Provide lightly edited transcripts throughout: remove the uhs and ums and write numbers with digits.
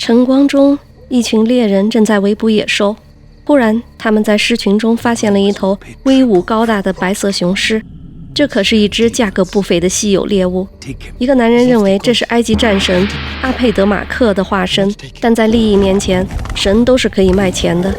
晨光中，一群猎人正在围捕野兽。忽然，他们在狮群中发现了一头威武高大的白色雄狮，这可是一只价格不菲的稀有猎物。一个男人认为这是埃及战神阿佩德马克的化身，但在利益面前，神都是可以卖钱的。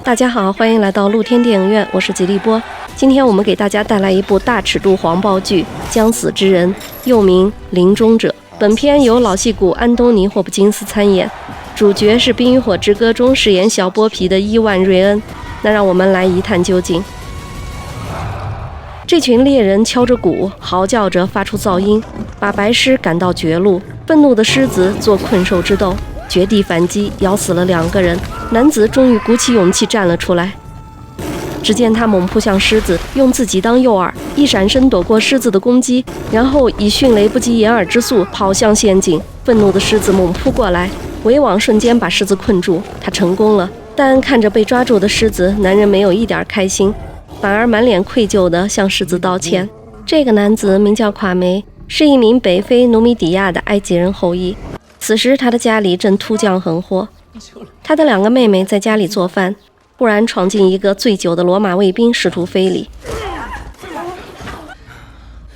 大家好，欢迎来到露天电影院，我是吉利波。今天我们给大家带来一部大尺度黄暴剧《将死之人》，又名《临终者》。本片由老戏骨安东尼·霍普金斯参演，主角是《冰与火之歌》中饰演小剥皮的伊万·瑞恩。那让我们来一探究竟。这群猎人敲着鼓，嚎叫着发出噪音，把白狮赶到绝路。愤怒的狮子做困兽之斗，绝地反击，咬死了2个人。男子终于鼓起勇气站了出来。只见他猛扑向狮子，用自己当诱饵，一闪身躲过狮子的攻击，然后以迅雷不及掩耳之速跑向陷阱。愤怒的狮子猛扑过来，围网瞬间把狮子困住，他成功了。但看着被抓住的狮子，男人没有一点开心，反而满脸愧疚地向狮子道歉。这个男子名叫垮梅，是一名北非努米底亚的埃及人后裔。此时他的家里正突降横祸，他的2个妹妹在家里做饭，忽然闯进一个醉酒的罗马卫兵，试图非礼。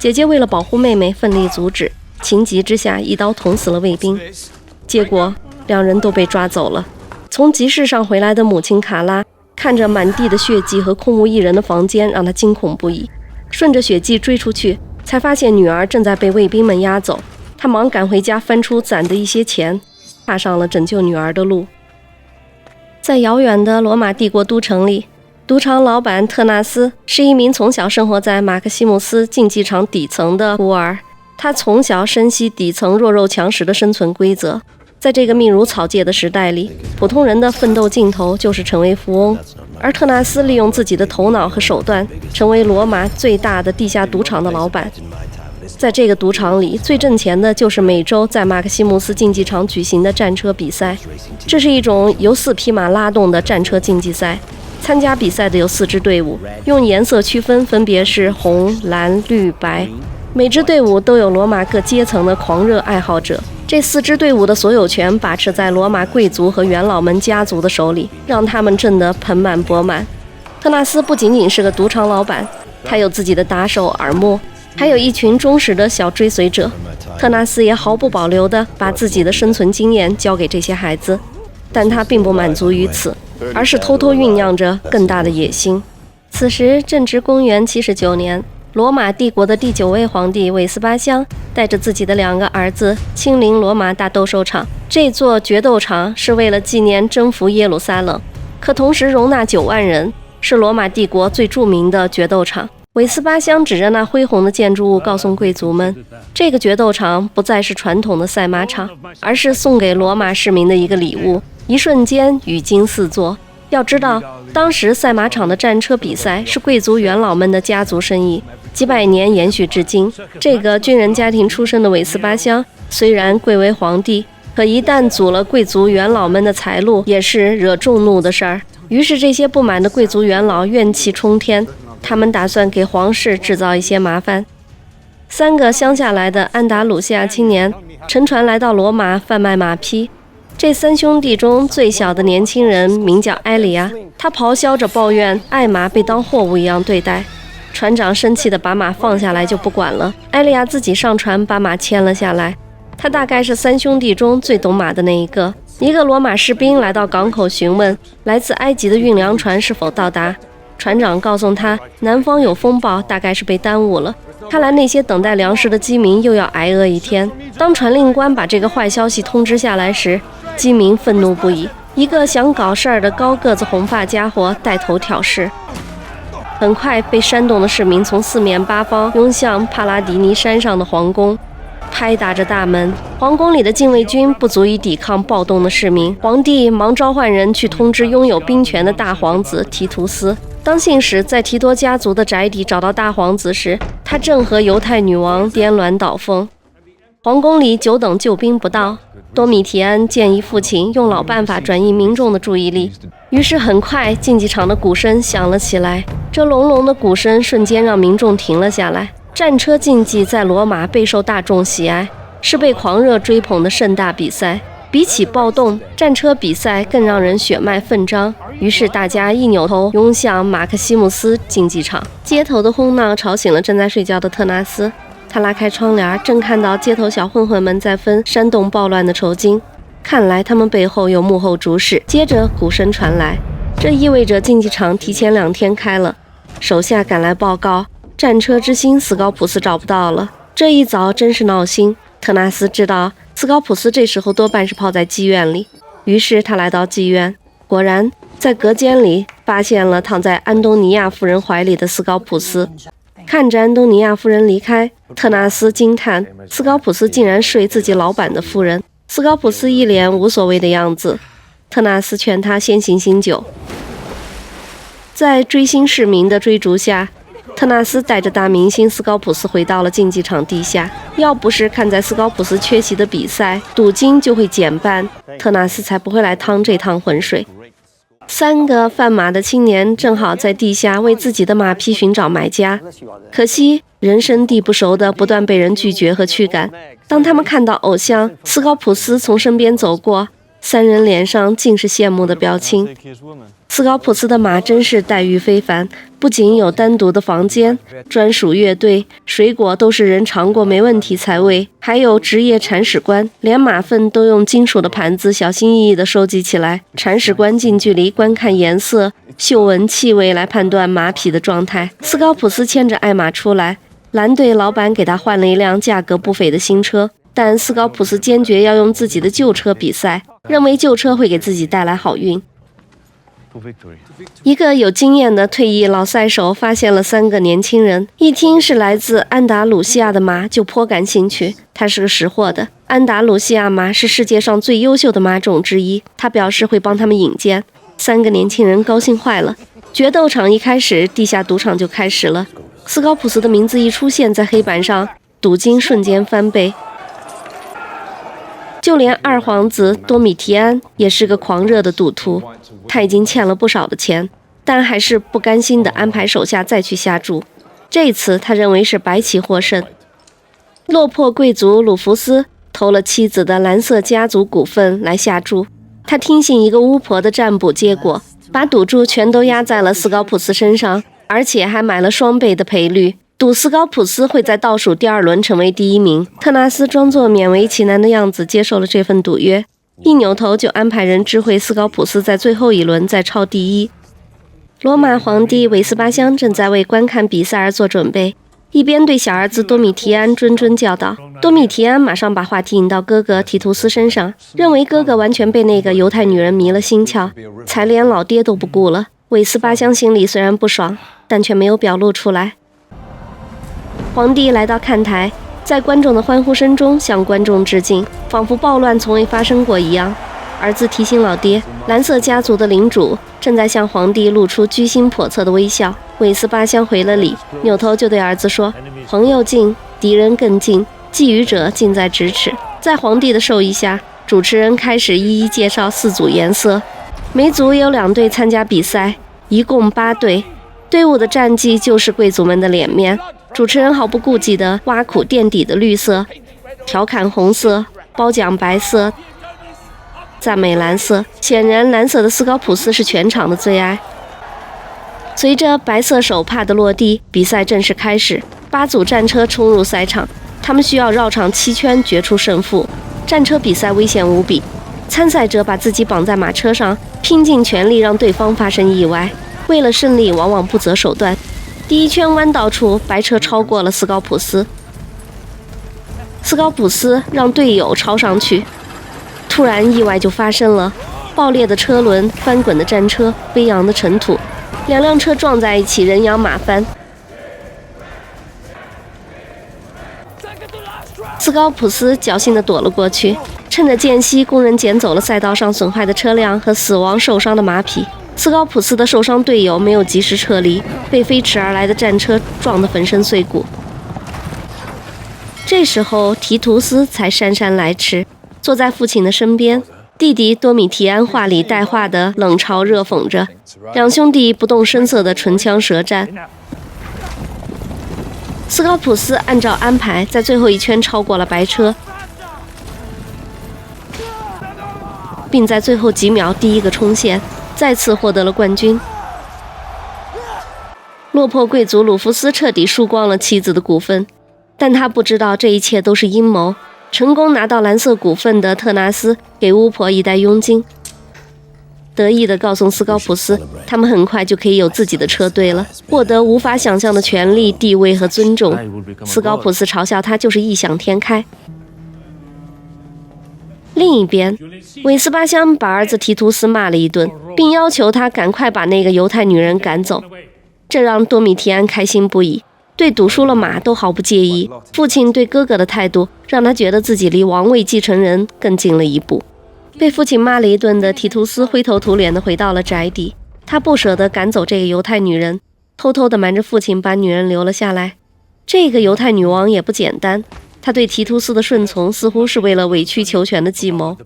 姐姐为了保护妹妹奋力阻止，情急之下一刀捅死了卫兵，结果2人都被抓走了。从集市上回来的母亲卡拉看着满地的血迹和空无一人的房间，让她惊恐不已。顺着血迹追出去，才发现女儿正在被卫兵们押走。她忙赶回家，翻出攒的一些钱，踏上了拯救女儿的路。在遥远的罗马帝国都城里，赌场老板特纳斯是一名从小生活在马克西姆斯竞技场底层的孤儿。他从小深悉底层弱肉强食的生存规则。在这个命如草芥的时代里，普通人的奋斗尽头就是成为富翁，而特纳斯利用自己的头脑和手段，成为罗马最大的地下赌场的老板。在这个赌场里，最挣钱的就是每周在马克西姆斯竞技场举行的战车比赛。这是一种由4匹马拉动的战车竞技赛。参加比赛的有4支队伍，用颜色区分，分别是红、蓝、绿、白。每支队伍都有罗马各阶层的狂热爱好者。这4支队伍的所有权把持在罗马贵族和元老们家族的手里，让他们挣得盆满钵满。特纳斯不仅仅是个赌场老板，他有自己的打手耳目，还有一群忠实的小追随者。特纳斯也毫不保留地把自己的生存经验交给这些孩子，但他并不满足于此，而是偷偷酝酿着更大的野心。此时正值公元79年，罗马帝国的第9位皇帝韦斯巴乡带着自己的2个儿子亲临罗马大斗兽场。这座决斗场是为了纪念征服耶路撒冷，可同时容纳9万人，是罗马帝国最著名的决斗场。韦斯巴乡指着那恢宏的建筑物告诉贵族们，这个决斗场不再是传统的赛马场，而是送给罗马市民的一个礼物。一瞬间语惊四座。要知道，当时赛马场的战车比赛是贵族元老们的家族生意，几百年延续至今。这个军人家庭出身的韦斯巴乡虽然贵为皇帝，可一旦阻了贵族元老们的财路，也是惹众怒的事儿。于是这些不满的贵族元老怨气冲天，他们打算给皇室制造一些麻烦。3个乡下来的安达鲁西亚青年乘船来到罗马贩卖马匹。这3兄弟中最小的年轻人名叫埃利亚，他咆哮着抱怨爱马被当货物一样对待。船长生气地把马放下来就不管了，埃利亚自己上船把马牵了下来。他大概是3兄弟中最懂马的那一个。一个罗马士兵来到港口询问来自埃及的运粮船是否到达，船长告诉他南方有风暴，大概是被耽误了。看来那些等待粮食的饥民又要挨饿一天。当传令官把这个坏消息通知下来时，饥民愤怒不已。一个想搞事儿的高个子红发家伙带头挑事，很快被煽动的市民从4面8方涌向帕拉迪尼山上的皇宫，拍打着大门。皇宫里的禁卫军不足以抵抗暴动的市民，皇帝忙召唤人去通知拥有兵权的大皇子提图斯。当信使在提多家族的宅邸找到大皇子时，他正和犹太女王颠鸾倒凤。皇宫里久等救兵不到，多米提安建议父亲用老办法转移民众的注意力，于是很快竞技场的鼓声响了起来。这隆隆的鼓声瞬间让民众停了下来。战车竞技在罗马备受大众喜爱，是被狂热追捧的盛大比赛。比起暴动，战车比赛更让人血脉奋张。于是大家一扭头涌向马克西姆斯竞技场。街头的哄闹吵醒了正在睡觉的特纳斯，他拉开窗帘，正看到街头小混混们在分煽动暴乱的酬金。看来他们背后有幕后主使。接着鼓声传来，这意味着竞技场提前2天开了。手下赶来报告，战车之星斯高普斯找不到了。这一早真是闹心。特纳斯知道斯高普斯这时候多半是泡在妓院里，于是他来到妓院，果然在隔间里发现了躺在安东尼亚夫人怀里的斯高普斯。看着安东尼亚夫人离开，特纳斯惊叹斯高普斯竟然睡自己老板的夫人。斯高普斯一脸无所谓的样子，特纳斯劝他先醒醒酒。在追星市民的追逐下，特纳斯带着大明星斯高普斯回到了竞技场地下。要不是看在斯高普斯缺席的比赛，赌金就会减半，特纳斯才不会来趟这趟浑水。3个贩马的青年正好在地下为自己的马匹寻找买家，可惜人生地不熟的不断被人拒绝和驱赶。当他们看到偶像斯高普斯从身边走过，3人脸上尽是羡慕的表情。斯高普斯的马真是待遇非凡，不仅有单独的房间、专属乐队，水果都是人尝过没问题才喂，还有职业铲屎官，连马粪都用金属的盘子小心翼翼地收集起来。铲屎官近距离观看颜色、嗅闻气味来判断马匹的状态。斯高普斯牵着爱马出来，蓝队老板给他换了一辆价格不菲的新车，但斯高普斯坚决要用自己的旧车比赛，认为旧车会给自己带来好运。一个有经验的退役老赛手发现了3个年轻人，一听是来自安达鲁西亚的马就颇感兴趣。他是个识货的，安达鲁西亚马是世界上最优秀的马种之一，他表示会帮他们引荐。3个年轻人高兴坏了。决斗场一开始，地下赌场就开始了。斯高普斯的名字一出现在黑板上，赌金瞬间翻倍。就连2皇子多米提安也是个狂热的赌徒，他已经欠了不少的钱，但还是不甘心地安排手下再去下注。这次他认为是白棋获胜。落魄贵族鲁弗斯投了妻子的蓝色家族股份来下注，他听信一个巫婆的占卜结果，把赌注全都压在了斯高普斯身上，而且还买了双倍的赔率，赌斯高普斯会在倒数第2轮成为第1名。特纳斯装作勉为其难的样子接受了这份赌约，一扭头就安排人知会斯高普斯在最后1轮再超第1。罗马皇帝韦斯巴乡正在为观看比赛而做准备，一边对小儿子多米提安谆谆教导。多米提安马上把话题引到哥哥提图斯身上，认为哥哥完全被那个犹太女人迷了心窍，才连老爹都不顾了。韦斯巴乡心里虽然不爽，但却没有表露出来。皇帝来到看台，在观众的欢呼声中向观众致敬，仿佛暴乱从未发生过一样。儿子提醒老爹，蓝色家族的领主正在向皇帝露出居心叵测的微笑。韦斯巴乡回了礼，扭头就对儿子说：“朋友近，敌人更近，觊觎者近在咫尺。”在皇帝的授意下，主持人开始一一介绍4组颜色，每组有2队参加比赛，一共8队。队伍的战绩就是贵族们的脸面。主持人毫不顾忌地挖苦垫底的绿色，调侃红色，褒奖白色，赞美蓝色。显然蓝色的斯高普斯是全场的最爱。随着白色手帕的落地，比赛正式开始。8组战车冲入赛场，他们需要绕场7圈决出胜负。战车比赛危险无比，参赛者把自己绑在马车上，拼尽全力让对方发生意外，为了胜利往往不择手段。第1圈弯道处，白车超过了斯高普斯，斯高普斯让队友超上去，突然意外就发生了，爆裂的车轮、翻滚的战车、飞扬的尘土，2辆车撞在一起，人仰马翻。斯高普斯侥幸地躲了过去，趁着间隙，工人捡走了赛道上损坏的车辆和死亡受伤的马匹。斯高普斯的受伤队友没有及时撤离，被飞驰而来的战车撞得粉身碎骨。这时候提图斯才姗姗来迟，坐在父亲的身边，弟弟多米提安话里带话的冷嘲热讽着，两兄弟不动声色的唇枪舌战。斯高普斯按照安排在最后1圈超过了白车，并在最后几秒第一个冲线，再次获得了冠军。落魄贵族鲁弗斯彻底输光了妻子的股份，但他不知道这一切都是阴谋。成功拿到蓝色股份的特纳斯给巫婆一袋佣金，得意地告诉斯高普斯，他们很快就可以有自己的车队了，获得无法想象的权力、地位和尊重。斯高普斯嘲笑他就是异想天开。另一边，韦斯巴乡把儿子提图斯骂了一顿，并要求他赶快把那个犹太女人赶走，这让多米提安开心不已，对赌输了马都毫不介意。父亲对哥哥的态度让他觉得自己离王位继承人更近了一步。被父亲骂了一顿的提图斯灰头土脸地回到了宅邸，他不舍得赶走这个犹太女人，偷偷地瞒着父亲把女人留了下来。这个犹太女王也不简单，他对提图斯的顺从似乎是为了委曲求全的计谋。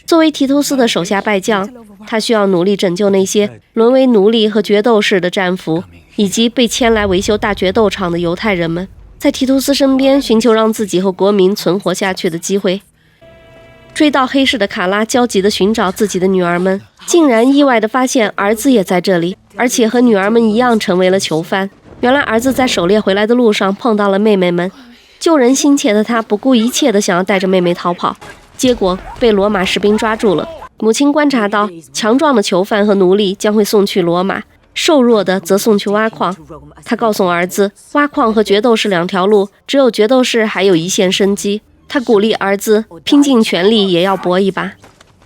作为提图斯的手下败将，他需要努力拯救那些沦为奴隶和决斗士的战俘，以及被牵来维修大决斗场的犹太人们，在提图斯身边寻求让自己和国民存活下去的机会。追到黑市的卡拉焦急地寻找自己的女儿们，竟然意外地发现儿子也在这里，而且和女儿们一样成为了囚犯。原来儿子在狩猎回来的路上碰到了妹妹们，救人心切的他不顾一切地想要带着妹妹逃跑，结果被罗马士兵抓住了。母亲观察到强壮的囚犯和奴隶将会送去罗马，瘦弱的则送去挖矿。他告诉儿子，挖矿和决斗士两条路，只有决斗士还有一线生机。他鼓励儿子拼尽全力也要搏一把。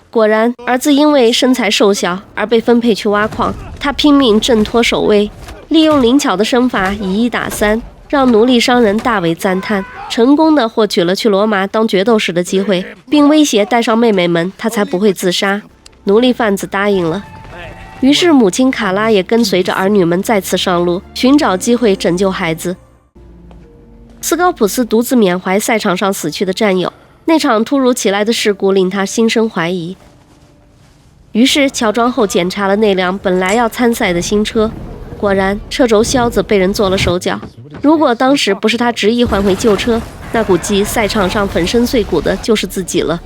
果然，儿子因为身材瘦小而被分配去挖矿，他拼命挣脱守卫，利用灵巧的身法以1打3，让奴隶商人大为赞叹，成功地获取了去罗马当决斗士的机会，并威胁带上妹妹们，他才不会自杀。奴隶贩子答应了。于是母亲卡拉也跟随着儿女们再次上路，寻找机会拯救孩子。斯高普斯独自缅怀赛场上死去的战友，那场突如其来的事故令他心生怀疑。于是乔装后检查了那辆本来要参赛的新车，果然车轴销子被人做了手脚。如果当时不是他执意换回旧车，那估计赛场上粉身碎骨的就是自己了。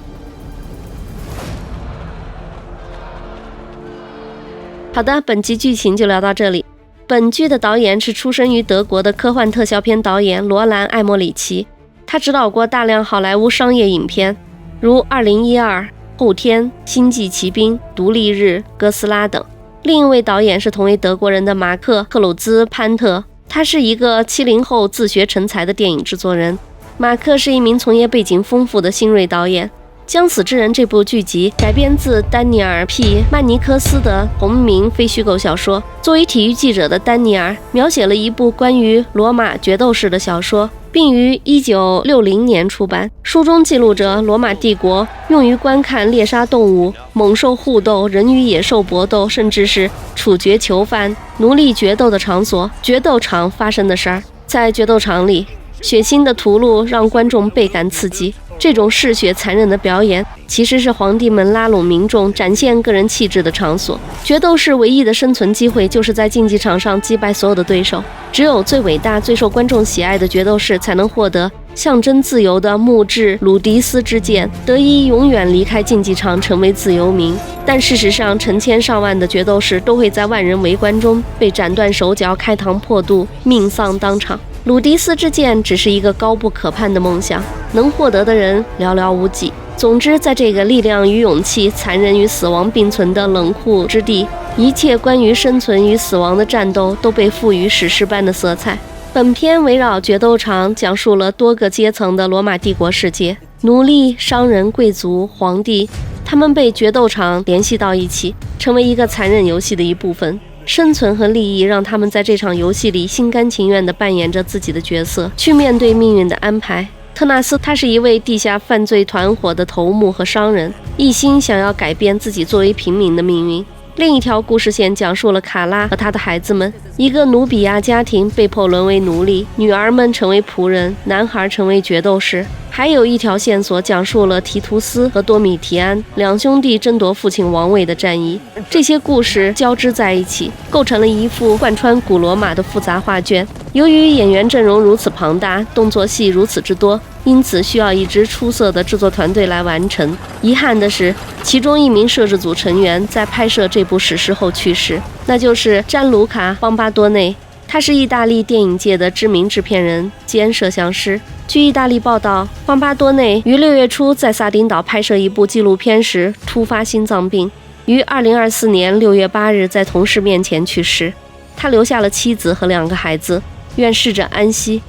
好的，本集剧情就聊到这里。本剧的导演是出身于德国的科幻特效片导演罗兰·艾莫里奇，他执导过大量好莱坞商业影片，如2012、后天、星际骑兵、独立日、哥斯拉等。另一位导演是同为德国人的马克·克鲁兹·潘特，他是一个70后自学成才的电影制作人。马克是一名从业背景丰富的新锐导演。《将死之人》这部剧集改编自丹尼尔 ·P. 曼尼科斯的同名非虚构小说。作为体育记者的丹尼尔描写了一部关于罗马决斗士的小说，并于1960年出版。书中记录着罗马帝国用于观看猎杀动物、猛兽互斗、人与野兽搏斗，甚至是处决囚犯、奴隶决斗的场所——决斗场发生的事儿。在决斗场里，血腥的屠戮让观众倍感刺激。这种嗜血残忍的表演其实是皇帝们拉拢民众展现个人气质的场所。决斗士唯一的生存机会就是在竞技场上击败所有的对手，只有最伟大最受观众喜爱的决斗士才能获得象征自由的木质鲁迪斯之剑，得以永远离开竞技场成为自由民。但事实上，成千上万的决斗士都会在万人围观中被斩断手脚、开膛破肚，命丧当场。鲁迪斯之剑只是一个高不可攀的梦想，能获得的人寥寥无几。总之，在这个力量与勇气、残忍与死亡并存的冷酷之地，一切关于生存与死亡的战斗都被赋予史诗般的色彩。本片围绕决斗场讲述了多个阶层的罗马帝国世界，奴隶、商人、贵族、皇帝，他们被决斗场联系到一起，成为一个残忍游戏的一部分。生存和利益让他们在这场游戏里心甘情愿地扮演着自己的角色，去面对命运的安排。特纳斯他是一位地下犯罪团伙的头目和商人，一心想要改变自己作为平民的命运。另一条故事线讲述了卡拉和他的孩子们，一个努比亚家庭被迫沦为奴隶，女儿们成为仆人，男孩成为决斗士。还有一条线索讲述了提图斯和多米提安两兄弟争夺父亲王位的战役。这些故事交织在一起，构成了一幅贯穿古罗马的复杂画卷。由于演员阵容如此庞大，动作戏如此之多，因此需要一支出色的制作团队来完成。遗憾的是，其中一名摄制组成员在拍摄这部史诗后去世，那就是詹卢卡·邦巴多内。他是意大利电影界的知名制片人兼摄像师。据意大利报道，邦巴多内于6月初在萨丁岛拍摄一部纪录片时突发心脏病，于2024年6月8日在同事面前去世。他留下了妻子和2个孩子，愿逝者安息。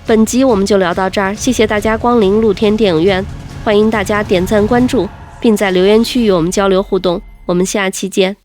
本集我们就聊到这儿，谢谢大家光临露天电影院，欢迎大家点赞关注，并在留言区与我们交流互动。我们下期见。